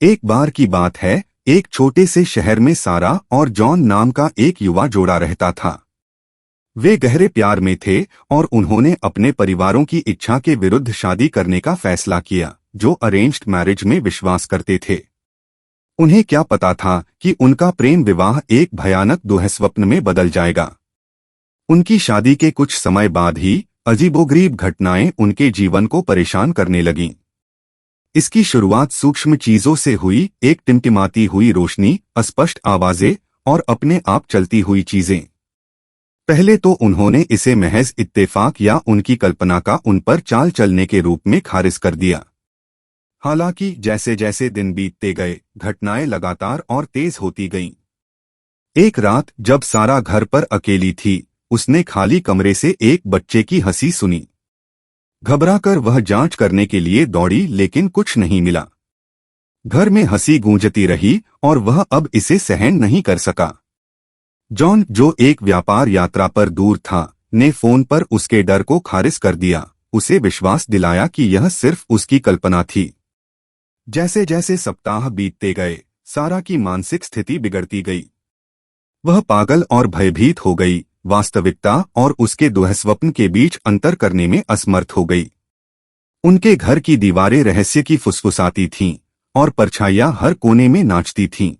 एक बार की बात है, एक छोटे से शहर में सारा और जॉन नाम का एक युवा जोड़ा रहता था। वे गहरे प्यार में थे और उन्होंने अपने परिवारों की इच्छा के विरुद्ध शादी करने का फैसला किया, जो अरेंज्ड मैरिज में विश्वास करते थे। उन्हें क्या पता था कि उनका प्रेम विवाह एक भयानक दुःस्वप्न में बदल जाएगा। उनकी शादी के कुछ समय बाद ही अजीबोगरीब घटनाएं उनके जीवन को परेशान करने लगीं। इसकी शुरुआत सूक्ष्म चीजों से हुई, एक टिमटिमाती हुई रोशनी, अस्पष्ट आवाजें और अपने आप चलती हुई चीजें। पहले तो उन्होंने इसे महज इत्तेफाक या उनकी कल्पना का उन पर चाल चलने के रूप में खारिज कर दिया। हालांकि जैसे जैसे दिन बीतते गए, घटनाएं लगातार और तेज होती गईं। एक रात जब सारा घर पर अकेली थी, उसने खाली कमरे से एक बच्चे की हंसी सुनी। घबराकर वह जांच करने के लिए दौड़ी, लेकिन कुछ नहीं मिला। घर में हंसी गूंजती रही और वह अब इसे सहन नहीं कर सका। जॉन, जो एक व्यापार यात्रा पर दूर था, ने फोन पर उसके डर को खारिज कर दिया, उसे विश्वास दिलाया कि यह सिर्फ उसकी कल्पना थी। जैसे जैसे सप्ताह बीतते गए, सारा की मानसिक स्थिति बिगड़ती गई। वह पागल और भयभीत हो गई, वास्तविकता और उसके दुःस्वप्न के बीच अंतर करने में असमर्थ हो गई। उनके घर की दीवारें रहस्य की फुसफुसाती थीं और परछाइयां हर कोने में नाचती थीं।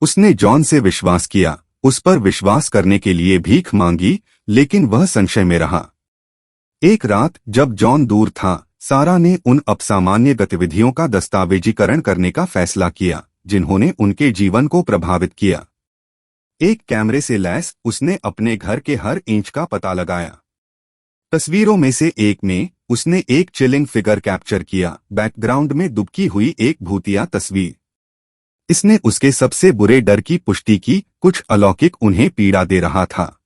उसने जॉन से विश्वास किया, उस पर विश्वास करने के लिए भीख मांगी, लेकिन वह संशय में रहा। एक रात जब जॉन दूर था, सारा ने उन असामान्य गतिविधियों का दस्तावेजीकरण करने का फैसला किया जिन्होंने उनके जीवन को प्रभावित किया। एक कैमरे से लैस उसने अपने घर के हर इंच का पता लगाया। तस्वीरों में से एक में उसने एक चिलिंग फिगर कैप्चर किया, बैकग्राउंड में दुबकी हुई एक भूतिया तस्वीर। इसने उसके सबसे बुरे डर की पुष्टि की, कुछ अलौकिक उन्हें पीड़ा दे रहा था।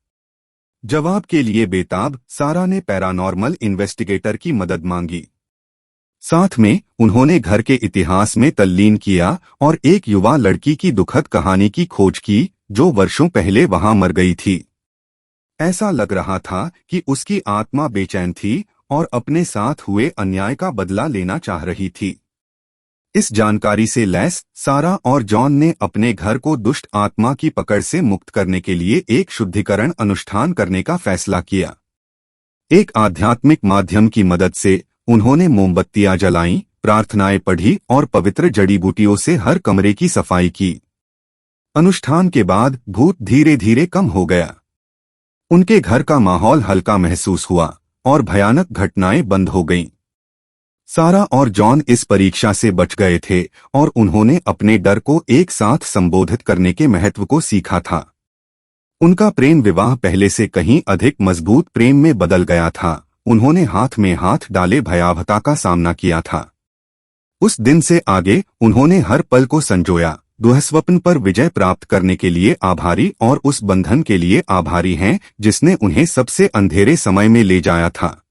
जवाब के लिए बेताब, सारा ने पैरानॉर्मल इन्वेस्टिगेटर की मदद मांगी। साथ में उन्होंने घर के इतिहास में तल्लीन किया और एक युवा लड़की की दुखद कहानी की खोज की, जो वर्षों पहले वहां मर गई थी। ऐसा लग रहा था कि उसकी आत्मा बेचैन थी और अपने साथ हुए अन्याय का बदला लेना चाह रही थी। इस जानकारी से लैस सारा और जॉन ने अपने घर को दुष्ट आत्मा की पकड़ से मुक्त करने के लिए एक शुद्धिकरण अनुष्ठान करने का फैसला किया। एक आध्यात्मिक माध्यम की मदद से उन्होंने मोमबत्तियां जलाईं, प्रार्थनाएं पढ़ी और पवित्र जड़ी बूटियों से हर कमरे की सफाई की। अनुष्ठान के बाद भूत धीरे धीरे कम हो गया। उनके घर का माहौल हल्का महसूस हुआ और भयानक घटनाएं बंद हो गईं। सारा और जॉन इस परीक्षा से बच गए थे और उन्होंने अपने डर को एक साथ संबोधित करने के महत्व को सीखा था। उनका प्रेम विवाह पहले से कहीं अधिक मजबूत प्रेम में बदल गया था। उन्होंने हाथ में हाथ डाले भयावहता का सामना किया था। उस दिन से आगे उन्होंने हर पल को संजोया, दुःस्वप्न पर विजय प्राप्त करने के लिए आभारी और उस बंधन के लिए आभारी हैं जिसने उन्हें सबसे अंधेरे समय में ले जाया था।